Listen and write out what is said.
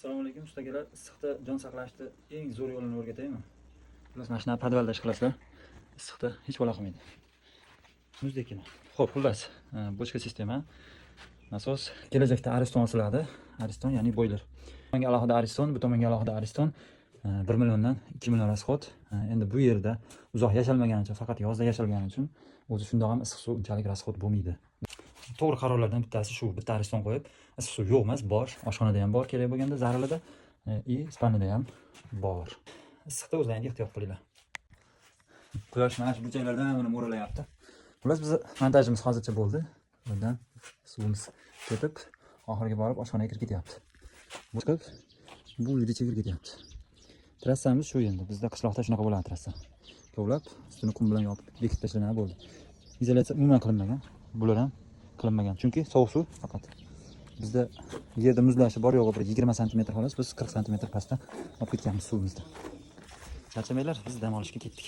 Assalomu alaykum ustagalar. Issiqda jon saqlashni eng zo'r yo'lini o'rgataymi? Xullas, mana shunaqa podvalda ish qilasizlar. Issiqda hech bola qilmaydi. Muzdekina. Xo'p, xullas, bochka sistema. Nasos kelajakda Ariston osiladi. Ariston ya'ni boiler. Bu tomonga alohida Ariston, bu tomonga alohida Ariston. 1 milliondan 2 million rasxod. Endi bu yerda uzoq yashalmagani uchun, faqat yozda yashalgani uchun o'zi shundoq ham issiq suv unchalik rasxod bo'lmaydi. To'g'ri qarorlardan bittasi shu, bitta Ariston qo'yib, issiq suv yo'q emas, bor. Oshxonada ham bor, kerak bo'lganda zarralida, spalnida ham bor. Issiqda o'zlaringiz ehtiyot qilinglar. Quyosh mana shu burchaklardan buni mo'ralayapti. Xullas, biz montajimiz hozircha bo'ldi. Bundan suvimiz ketib, oxiriga borib oshxonaga kirib ketyapti. Bu yergacha kirib ketyapti. Trassamiz shu endi. Bizda qishloqda shunaqa bo'ladi trassa. Kovlab, ustini qum bilan yopib, bekitib tashlanadi bo'ldi. Izolyatsiya umuman qilinmagan. Bular ham qilinmagan. Chunki sovuq suv faqat. Bizda yerda muzlashi bor yo'g'i bir 20 sm xolos, biz 40 sm pastda olib ketganmiz suvimizni. Charchamanglar, biz dam olishga ketdik.